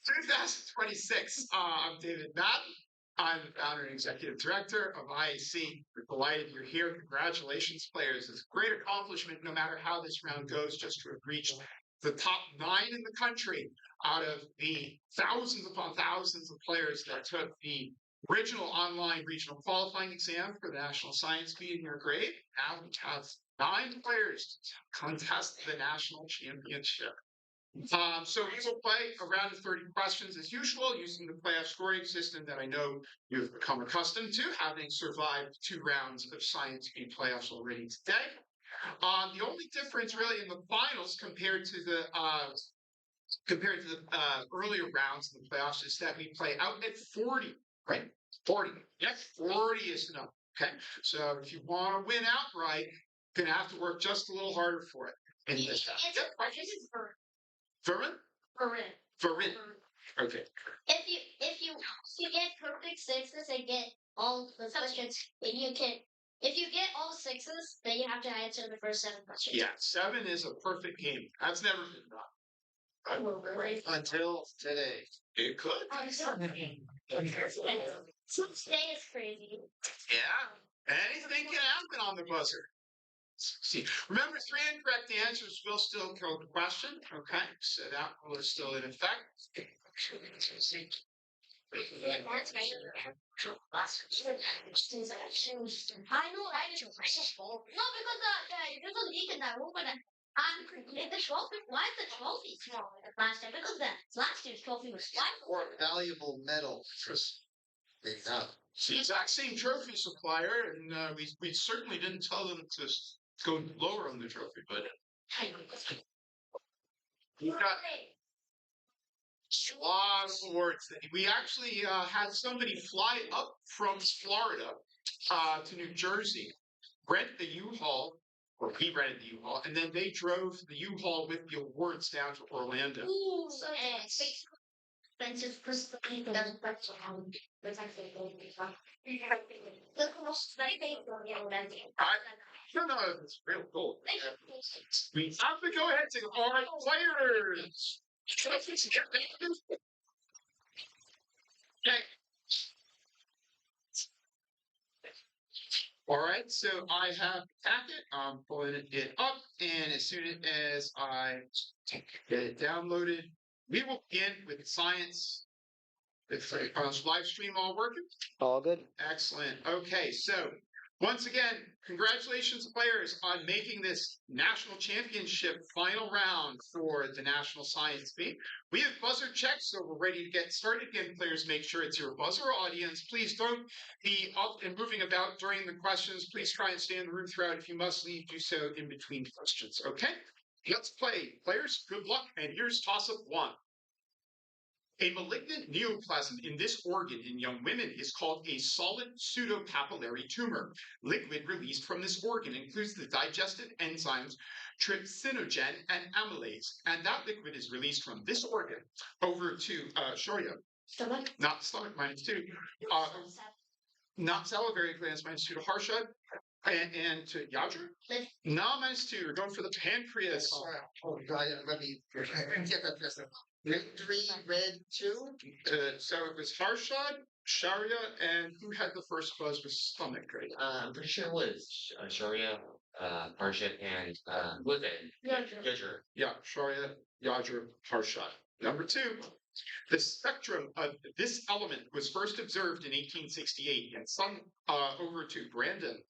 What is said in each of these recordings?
2026. I'm David Madden. I'm the founder and executive director of IAC. We're delighted you're here. Congratulations, players. It's a great accomplishment, no matter how this round goes, just to have reached the top 9 in the country out of the thousands upon thousands of players that took the original online regional qualifying exam for the National Science Meet in your grade. Now we have 9 players to contest the national championship. So we will play a round of 30 questions as usual, using the playoff scoring system that I know you've become accustomed to, having survived 2 rounds of Science Beat playoffs already today. The only difference really in the finals compared to the earlier rounds in the playoffs is that we play out at 40, right? 40. Yes, 40 is enough. Okay. So if you want to win outright, you're gonna have to work just a little harder for it. In this Vermin? Vermin. Okay. If you get perfect sixes and get all the questions, if you get all sixes, then you have to answer the first 7 questions. Yeah, 7 is a perfect game. That's never been done. Until today. It could. Today is crazy. Yeah. Anything can happen on the buzzer. See, remember, 3 incorrect answers will still kill the question. Okay, so that rule is still in effect. I know, right? No, because there's a leak in that room, but the trophy. Why is the trophy smaller than last time? Because last year's trophy was smaller. Or valuable metal. Maybe not. It's the exact same trophy supplier, and we certainly didn't tell them to go lower on the trophy, but we've got a lot of awards. We actually had somebody fly up from Florida to New Jersey, rent the U-Haul, or he rented the U-Haul, and then they drove the U-Haul with the awards down to Orlando. Ooh, so expensive because that's how it's actually going to be fun. No, it's real cool. We have to go ahead to our players. Okay. All right, so I have the packet. I'm pulling it up, and as soon as I get it downloaded, we will begin with science. Is live stream all working? All good. Excellent. Okay, so once again, congratulations, players, on making this national championship final round for the National Science Meet. We have buzzer checks, so we're ready to get started. Again, players, make sure it's your buzzer. Audience, please don't be up and moving about during the questions. Please try and stay in the room throughout. If you must leave, do so in between questions. Okay? Let's play. Players, good luck, and here's toss-up 1. A malignant neoplasm in this organ in young women is called a solid pseudopapillary tumor. Liquid released from this organ includes the digestive enzymes trypsinogen and amylase, and that liquid is released from this organ over to Shoya. Stomach? Not stomach, -2. Not salivary glands, -2 to Harshad. And to Yadra? No, -2. We're going for the pancreas. Oh, God, let me get that first. Red 3, red 2. So it was Harshad, Sharia, and who had the first buzz with stomach, right? I'm pretty sure it was Sharia, Parshad, and was it Yajur? Yeah, Sharia, Yadra, Harshad. Number 2. The spectrum of this element was first observed in 1868 and sung over to Brandon.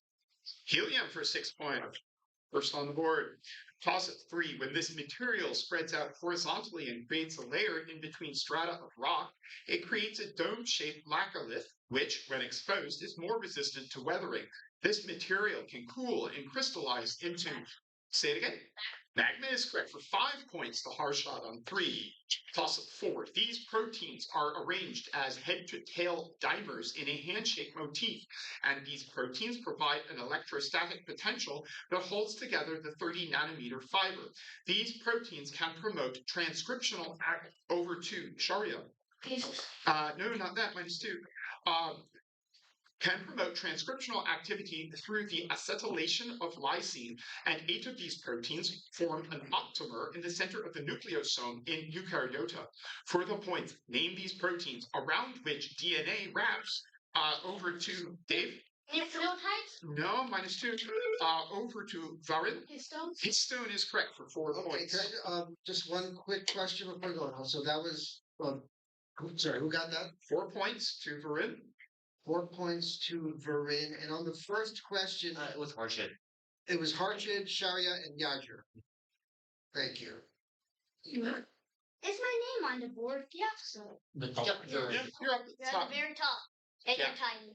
Helium for 6 points. First on the board. Toss it 3. When this material spreads out horizontally and creates a layer in between strata of rock, it creates a dome-shaped laccolith, which, when exposed, is more resistant to weathering. This material can cool and crystallize into, say it again, magma is correct for 5 points to Harshad on 3. Toss up 4. These proteins are arranged as head-to-tail dimers in a handshake motif, and these proteins provide an electrostatic potential that holds together the 30-nanometer fiber. These proteins can promote transcriptional act over to Sharia. No, not that, -2. can promote transcriptional activity through the acetylation of lysine, and 8 of these proteins form an octamer in the center of the nucleosome in eukaryota. For the points, name these proteins around which DNA wraps. Over to Dave. Nucleotides? No, -2. Over to Varin. Histones? Histone is correct for 4 Okay, points. can I, just one quick question before we go on. So that was, sorry, who got that? 4 points to Varin. 4 points to Varin. And on the first question, It was Harshit. it was Harshid, Sharia, and Yajur. Thank you. Is my name on the board? Yeah, so. Yeah, you're up at the You're at top. the very top. And Yeah. you're tiny.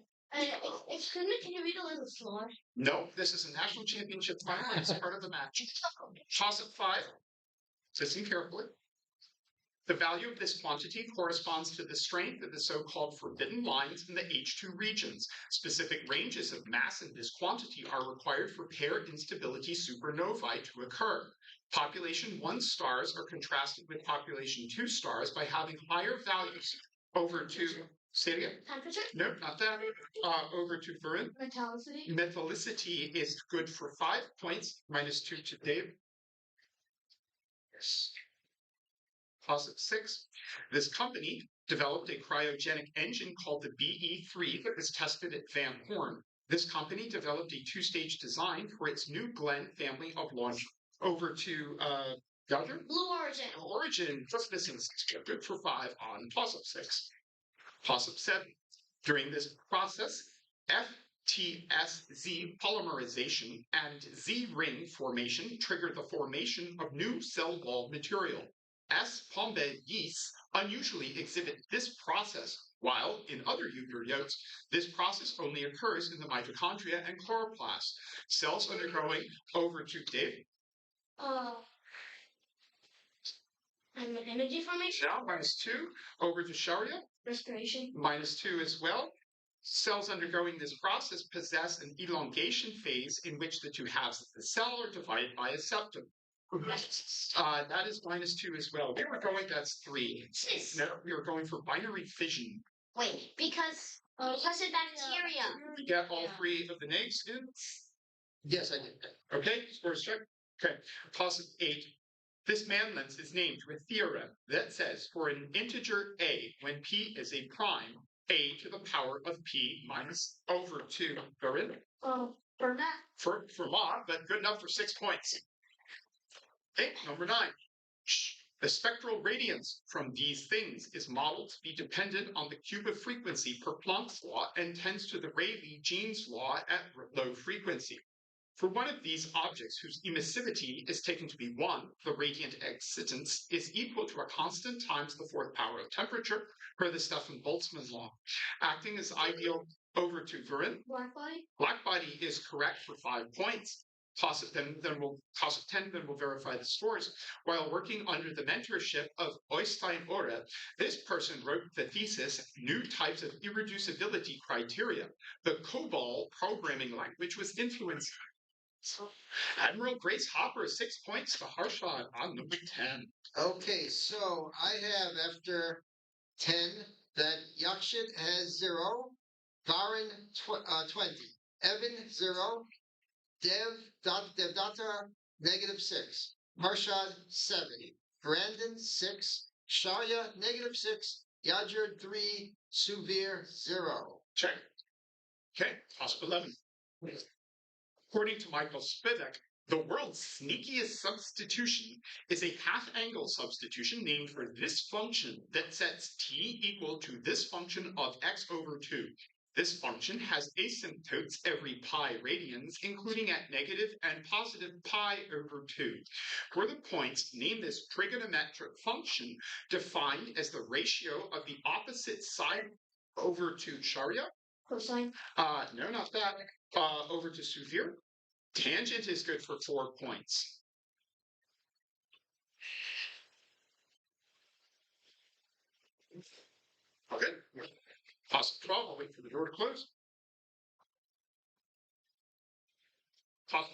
Excuse me, can you read a little slower? No, this is a national championship final. It's part of the match. Toss up 5. Listen carefully. The value of this quantity corresponds to the strength of the so-called forbidden lines in the H2 regions. Specific ranges of mass in this quantity are required for pair instability supernovae to occur. Population 1 stars are contrasted with population 2 stars by having higher values. Over to, say it again. Temperature? Nope, not that. Over to Varin. Metallicity? Metallicity is good for 5 points, -2 to Dave. Yes. Positive 6. This company developed a cryogenic engine called the BE3 that was tested at Van Horn. This company developed a 2-stage design for its new Glenn family of launch. Over to Gouger. Blue Origin. Origin, just missing 6. Good for 5 on toss-up 6. Toss-up 7. During this process, FTSZ polymerization and Z-ring formation trigger the formation of new cell wall material. S. pombe yeasts unusually exhibit this process, while in other eukaryotes, this process only occurs in the mitochondria and chloroplast. Cells undergoing, over to Dave. And energy formation? Now, -2. Over to Sharia. Respiration? -2 as well. Cells undergoing this process possess an elongation phase in which the 2 halves of the cell are divided by a septum. That is -2 as well. We were going, that's 3. No, we were going for binary fission. Wait, because of bacteria. We get all 3 of the names in. Yes, I did. Okay, scores check. Okay, toss of 8. This man lens is named to a theorem that says for an integer a, when p is a prime, a to the power of p minus over 2. Varin. For that. For Ma, but good enough for 6 points. Okay, number 9. The spectral radiance from these things is modeled to be dependent on the cubic frequency per Planck's law and tends to the Rayleigh-Jeans law at low frequency. For one of these objects whose emissivity is taken to be 1, the radiant excitance is equal to a constant times the 4th power of temperature per the Stefan-Boltzmann law. Acting as ideal, over to Varin. Black body? Black body is correct for 5 points. Toss it, then we'll toss it 10, then we'll verify the scores. While working under the mentorship of Oystein Ore, this person wrote the thesis, New Types of Irreducibility Criteria. The COBOL programming language was influenced. Admiral Grace Hopper, 6 points to Harshad on number 10. Okay, so I have after 10 that Yakshit has 0, Varin 20, Evan 0, Devdata -6, Harshad 7, Brandon 6, Sharia -6, Yajur 3, Suvir 0. Check. Okay, toss 11. According to Michael Spivak, the world's sneakiest substitution is a half-angle substitution named for this function that sets t equal to this function of x over 2. This function has asymptotes every pi radians, including at negative and positive pi over 2. For the points, name this trigonometric function defined as the ratio of the opposite side. Over to Sharia. Cosine? No, not that. Over to Suvir. Tangent is good for 4 points. Okay. Toss 12. I'll wait for the door to close. Toss.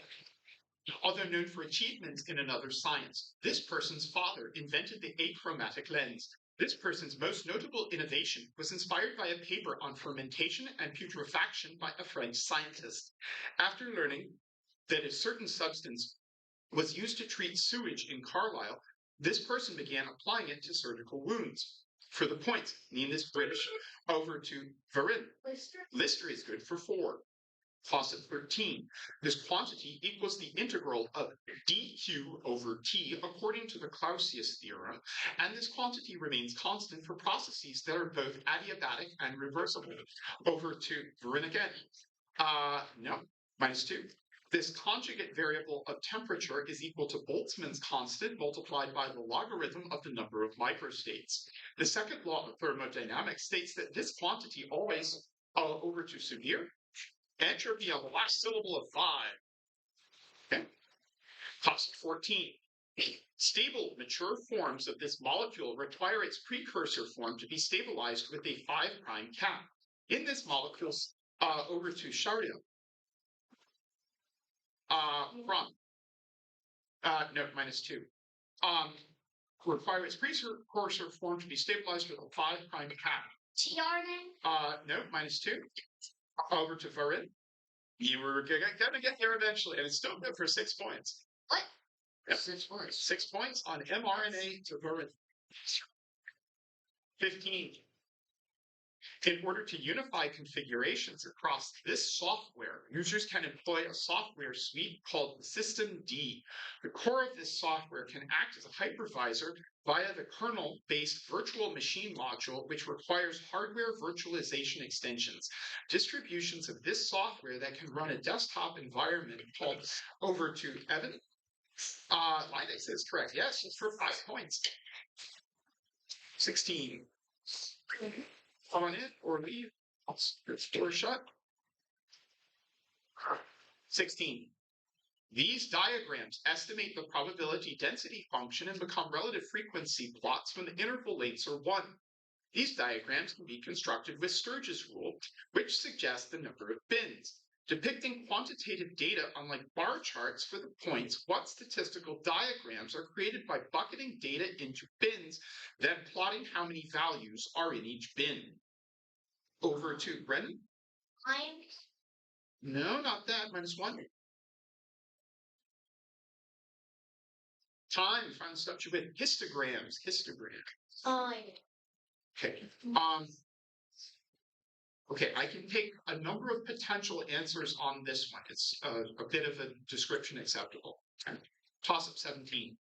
Although known for achievements in another science, this person's father invented the achromatic lens. This person's most notable innovation was inspired by a paper on fermentation and putrefaction by a French scientist. After learning that a certain substance was used to treat sewage in Carlisle, this person began applying it to surgical wounds. For the points, Name is British. Over to Varin. Lister is good for 4. Toss at 13. This quantity equals the integral of dq over t according to the Clausius theorem, and this quantity remains constant for processes that are both adiabatic and reversible. Over to Varin again. No, -2. This conjugate variable of temperature is equal to Boltzmann's constant multiplied by the logarithm of the number of microstates. The second law of thermodynamics states that this quantity always, over to severe, entropy of the last syllable of 5. Okay. Toss 14. Stable, mature forms of this molecule require its precursor form to be stabilized with a 5' cap. In this molecule, over to Sharia. No, -2. Require its precursor form to be stabilized with a 5' cap. No, -2. Over to Varin. You were gonna get there eventually, and it's still good for 6 points. What? Yep. 6 points. 6 points on mRNA to Varin. 15. In order to unify configurations across this software, users can employ a software suite called System D. The core of this software can act as a hypervisor via the kernel-based virtual machine module, which requires hardware virtualization extensions. Distributions of this software that can run a desktop environment called over to Evan. Linux is correct. Yes, it's for 5 points. 16. On it or leave. Door shut. 16. These diagrams estimate the probability density function and become relative frequency plots when the interval lengths are 1. These diagrams can be constructed with Sturge's rule, which suggests the number of bins. Depicting quantitative data unlike bar charts for the points, what statistical diagrams are created by bucketing data into bins, then plotting how many values are in each bin. Over to Brennan. No, not that. -1. Time. Find stuff you with histograms. Okay. Okay, I can take a number of potential answers on this one. It's a bit of a description acceptable. Toss up 17.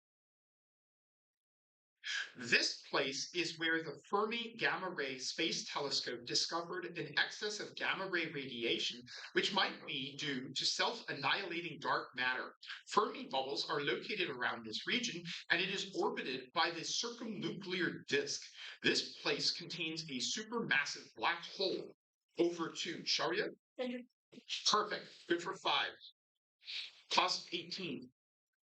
This place is where the Fermi Gamma Ray Space Telescope discovered an excess of gamma ray radiation, which might be due to self-annihilating dark matter. Fermi bubbles are located around this region, and it is orbited by this circumnuclear disk. This place contains a supermassive black hole. Over to Sharia. Perfect. Good for 5. Toss 18.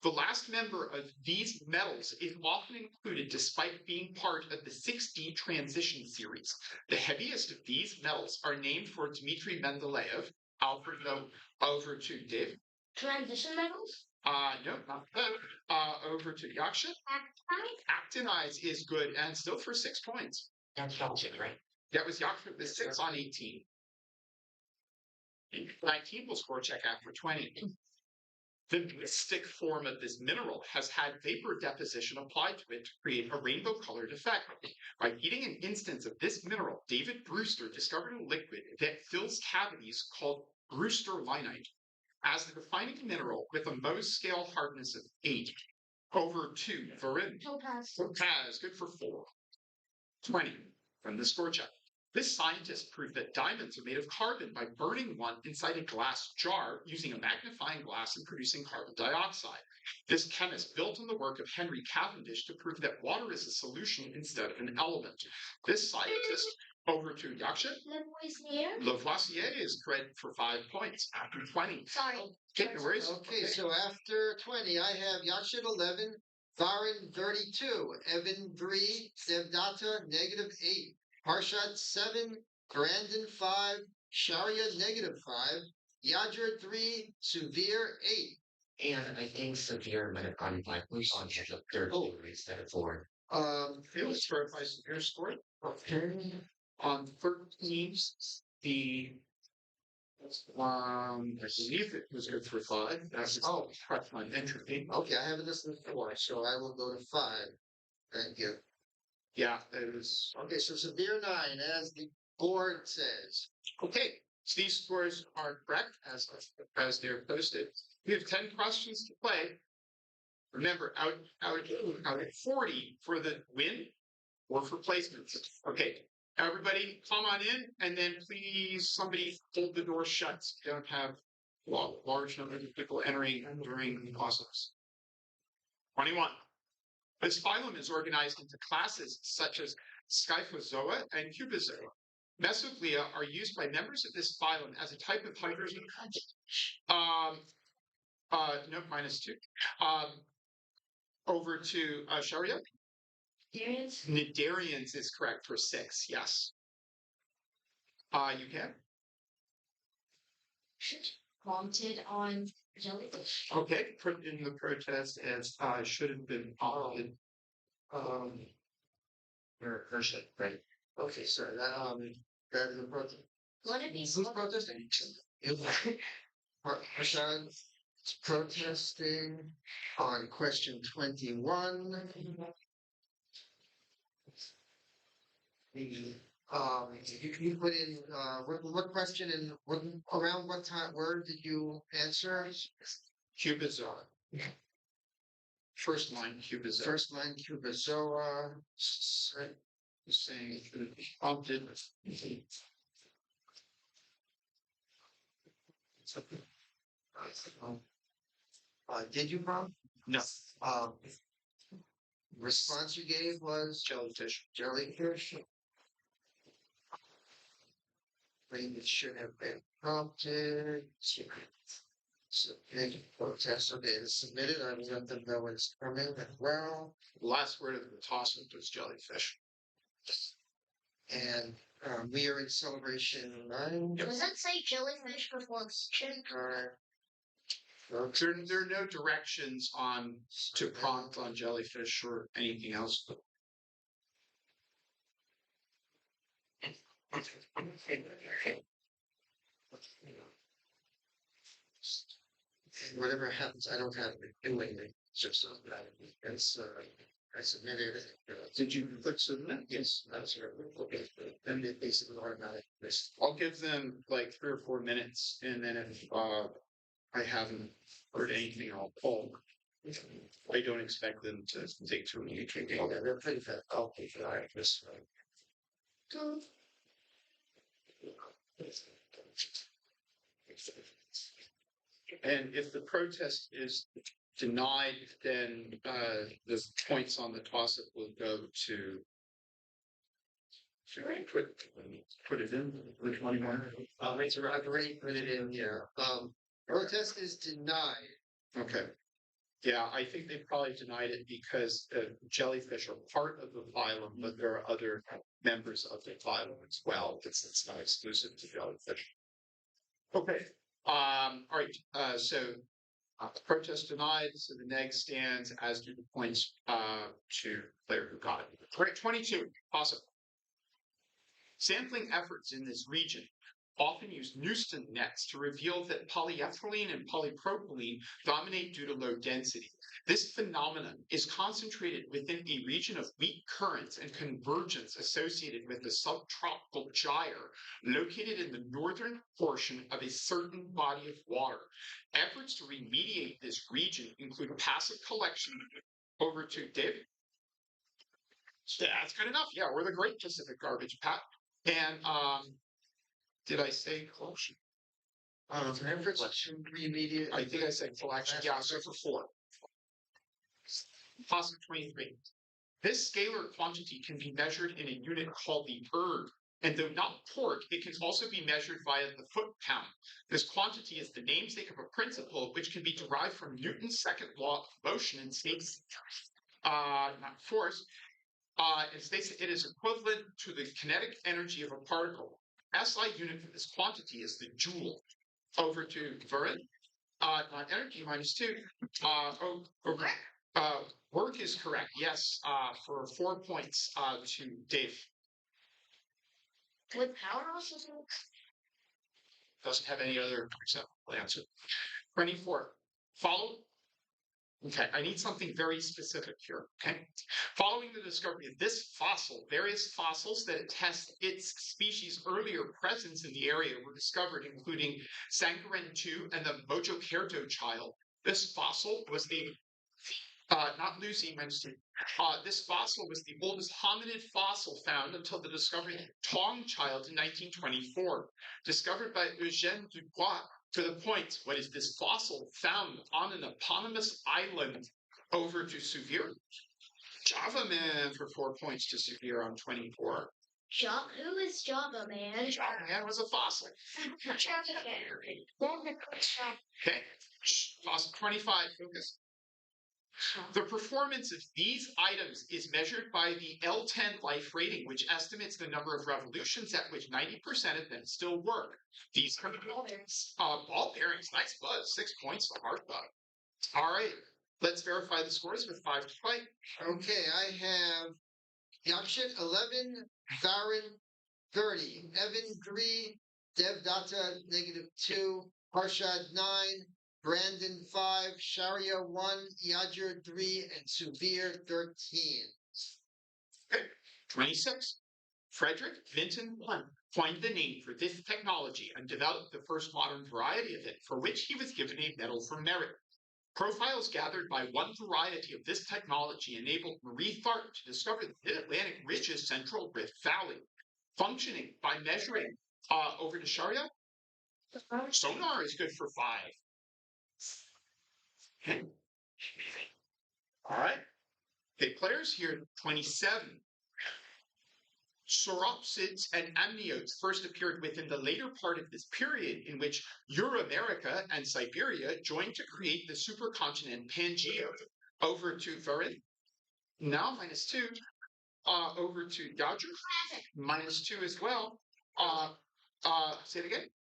The last member of these metals is often included despite being part of the 6D transition series. The heaviest of these metals are named for Dmitry Mendeleev. Alfred, no. Over to Dave. Transition metals? No, not that. Over to Yaksha. Actinides is good and still for 6 points. That's Belgian, right? That was Yaksha with 6 on 18. 19 will score check after 20. The mystic form of this mineral has had vapor deposition applied to it to create a rainbow-colored effect. By heating an instance of this mineral, David Brewster discovered a liquid that fills cavities called Brewster linite. As the defining mineral with a Mohs scale hardness of 8. Over to Varin. Topaz, good for 4. 20 from the score check. This scientist proved that diamonds are made of carbon by burning one inside a glass jar using a magnifying glass and producing carbon dioxide. This chemist built on the work of Henry Cavendish to prove that water is a solution instead of an element. This scientist, over to Yaksha. Lavoisier is correct for 5 points after 20. Sorry. Okay, no worries. Okay, so after 20, I have Yaksha at 11, Varin 32, Evan 3, Devdatta -8. Harshat 7, Brandon 5, Sharia -5, Yadra 3, Suvir 8. And I think Severe might have gotten 5 points on his of third instead of 4. Okay, let's start by severe score. Okay. On 13, the I believe it was good for 5. That's correct on entropy. Okay, I have this in 4, so I will go to 5. Thank you. Yeah, it was Okay, so severe 9, as the board says. okay. So these scores are correct as they're posted. We have 10 questions to play. Remember, out of 40 for the win or for placements. Okay, everybody come on in, and then please somebody hold the door shut. Don't have large number of people entering during the process. 21. This phylum is organized into classes such as Scyphozoa and Cubozoa. Mesoglea are used by members of this phylum as a type of hydrogen. No, -2. Over to Sharia. Experience. Nidarians is correct for 6. Yes. You can. Prompted on jellyfish. Okay, put in the protest as should have been followed. Or should, right? Okay, so that is a protest. Would it be Who's protesting? Hassan is protesting on question 21. The you put in what question and around what time word did you answer? Cubozoa. First line Cubozoa. First line Cubozoa. Saying it should be prompted. Did you prompt? No. Response you gave was Jellyfish. jellyfish. Maybe it should have been prompted. So big protest. Okay, it's submitted. I will let them know when it's coming as well. The last word of the toss-up was jellyfish. And we are in celebration 9. Does that say jellyfish before action? There are no directions on to prompt on jellyfish or anything else. Whatever happens, I don't have it doing it. Just it's I submitted it. Did you click submit? Yes, that's right. Okay, then it basically automatic list. I'll give them like 3 or 4 minutes, and then if I haven't heard anything, I'll pull. I don't expect them to take too many. Yeah, they're pretty fast. I'll pay for that. This And if the protest is denied, then the points on the toss-up will go to. Should I put it in? Which one you want? I've already put it in here. Protest is denied. Okay. Yeah, I think they probably denied it because jellyfish are part of the phylum, but there are other members of the phylum as well. It's not exclusive to jellyfish. Okay. All right. So protest denied. So the neg stands, as do the points to player who got it. All right. 22. Possible. Sampling efforts in this region often use Newston nets to reveal that polyethylene and polypropylene dominate due to low density. This phenomenon is concentrated within a region of weak currents and convergence associated with the subtropical gyre located in the northern portion of a certain body of water. Efforts to remediate this region include passive collection. Over to David. Yeah, that's good enough. Yeah, we're the Great Pacific Garbage, Pat. And did I say collection? Efforts to remediate. I think I said collection. Yeah, so for 4. Positive 23. This scalar quantity can be measured in a unit called the erg, and though not torque, it can also be measured via the foot pound. This quantity is the namesake of a principle which can be derived from Newton's second law of motion and states, not force. It states that it is equivalent to the kinetic energy of a particle. SI unit for this quantity is the joule. Over to Varen. Not energy -2. Over Work is correct. Yes, for 4 points to Dave. With powerhouses? Doesn't have any other acceptable answer. 24. Follow. Okay, I need something very specific here. Okay. Following the discovery of this fossil, various fossils that attest its species' earlier presence in the area were discovered, including Sankaran 2 and the Mojokerto child. This fossil was the not Lucy mentioned. This fossil was the oldest hominid fossil found until the discovery of the Tong child in 1924, discovered by Eugène Dubois. To the point, what is this fossil found on an eponymous island over to Suvir? Java Man for 4 points to Suvir on 24. Who is Java Man? Java Man was a fossil. Okay. Fossil 25, focus. The performance of these items is measured by the L10 life rating, which estimates the number of revolutions at which 90% of them still work. These are ball bearings. Ball bearings, nice buzz. 6 points for hard bug. All right, let's verify the scores with 5 to play. Okay, I have Yakshit 11, Zarin 30, Evan 3, Devdata -2, Harshad 9, Brandon 5, Sharia 1, Yajir 3, and Suvir 13. Okay. 26. Frederick Vinton Blunt coined the name for this technology and developed the first modern variety of it, for which he was given a Medal for Merit. Profiles gathered by one variety of this technology enabled Marie Tharp to discover the Mid-Atlantic Ridge's Central Rift Valley, functioning by measuring over to Sharia. Sonar is good for 5. Okay. All right. Okay, players here, 27. Sauropsids and amniotes first appeared within the later part of this period, in which Euramerica and Siberia joined to create the supercontinent Pangaea. Over to Varin. Now -2. Over to Dodger. -2 as well. Say it again.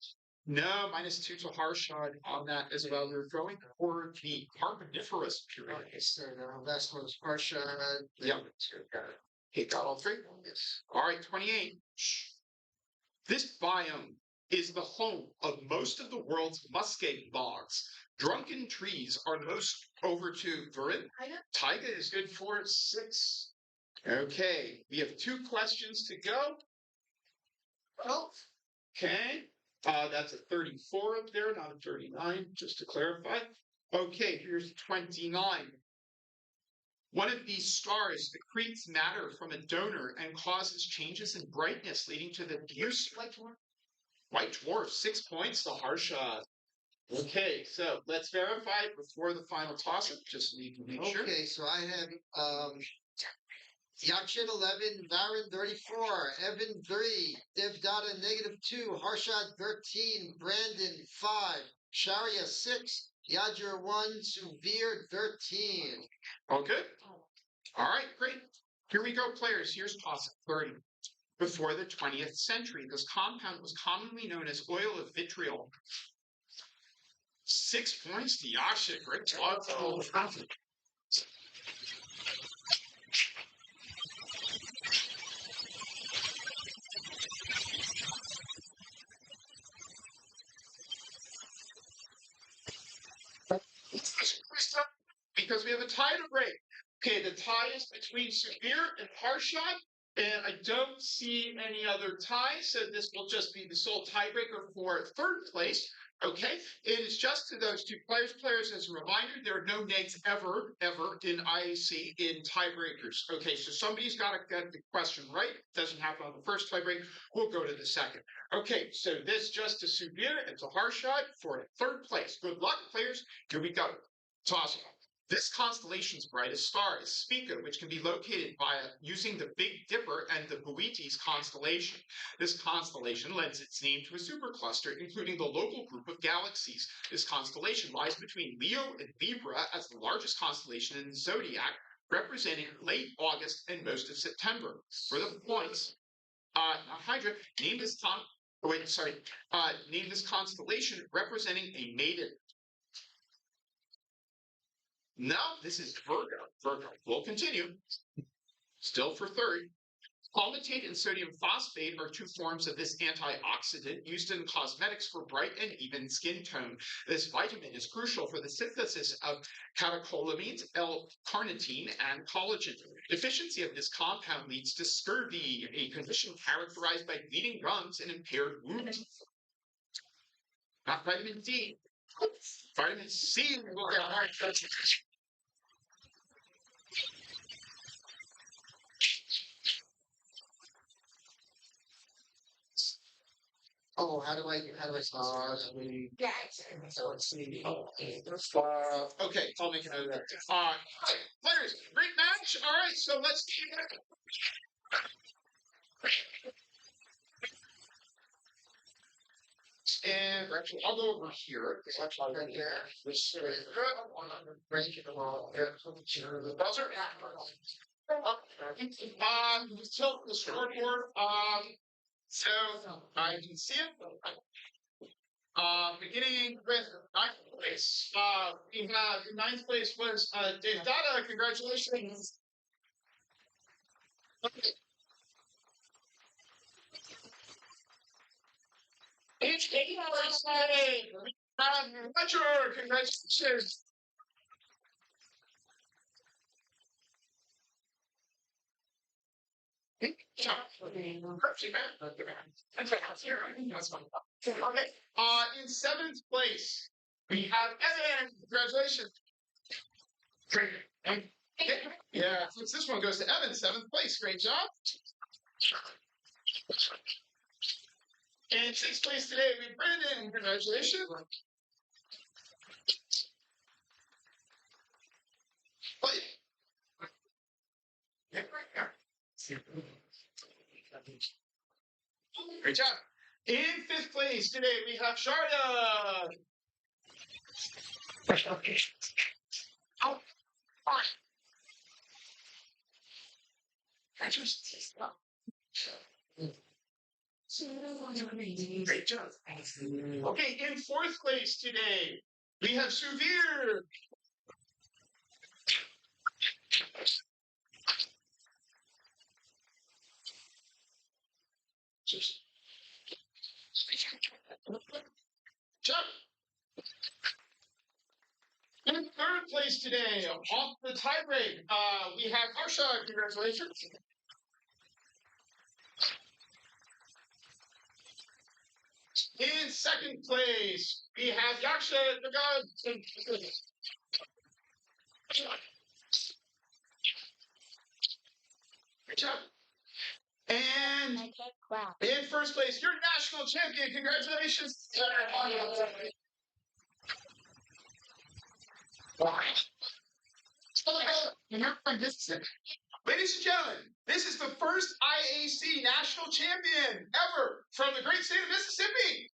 No, -2 to Harshad on that as well. You're going toward the Carboniferous period. Okay, so the last one was Harshad. Yep. Okay, got all 3? Yes. All right, 28. This biome is the home of most of the world's muskeg bogs. Drunken trees are most over to Varin. Taiga is good for 6. Okay, we have 2 questions to go. Oh, okay. That's a 34 up there, not a 39, just to clarify. Okay, here's 29. One of these stars secretes matter from a donor and causes changes in brightness, leading to the diffuse white dwarf. 6 points to Harsha. Okay, so let's verify before the final toss-up. Just need to make sure. Okay, so I have Yakshit 11, Varin 34, Evan 3, Devdata -2, Harshad 13, Brandon 5, Sharia 6, Yajir 1, Suvir 13. All good? All right, great. Here we go, players. Here's toss-up 30. Before the 20th century, this compound was commonly known as oil of vitriol. 6 points to Yakshit. Great job. Because we have a tie to break. Okay, the tie is between Suvir and Harshad, and I don't see any other ties, so this will just be the sole tiebreaker for 3rd place. Okay, it is just to those 2 players. Players, as a reminder, there are no negs ever in IAC in tiebreakers. Okay, so somebody's got to get the question right. Doesn't happen on the first tiebreak. We'll go to the second. Okay, so this just to Suvir and to Harshad for 3rd place. Good luck, players. Here we go. Toss it. This constellation's brightest star is Spica, which can be located via using the Big Dipper and the Boötes constellation. This constellation lends its name to a supercluster, including the local group of galaxies. This constellation lies between Leo and Libra as the largest constellation in the zodiac, representing late August and most of September. For the points, Hydra, name this name this constellation representing a maiden. No, this is Virgo. Virgo. We'll continue. Still for third. Palmitate and sodium phosphate are two forms of this antioxidant used in cosmetics for bright and even skin tone. This vitamin is crucial for the synthesis of catecholamines, L-carnitine, and collagen. Deficiency of this compound leads to scurvy, a condition characterized by bleeding gums and impaired wounds. Not vitamin D. Vitamin C will get high. Oh, how do I start? Okay, I'll make a note of that. Players, great match. All right, so let's keep it. And actually, I'll go over here. It's actually right there. This is good. The buzzer. Tilt the scoreboard. So I can see it. Beginning with ninth place. We have ninth place was Dave Dada. Congratulations. It's Roger. Congratulations. In seventh place, we have Evan. Congratulations. Yeah, since this one goes to Evan, seventh place. Great job. And sixth place today, we have Brandon. Congratulations. Great job. In fifth place today, we have Sharda. Great job. Okay, in fourth place today, we have Suvir. Chuck. In third place today, off the tiebreak, we have Harsha. Congratulations. In second place, we have Yaksha Nagad. Good job. And in first place, your national champion. Congratulations. Ladies and gentlemen, this is the first IAC national champion ever from the great state of Mississippi.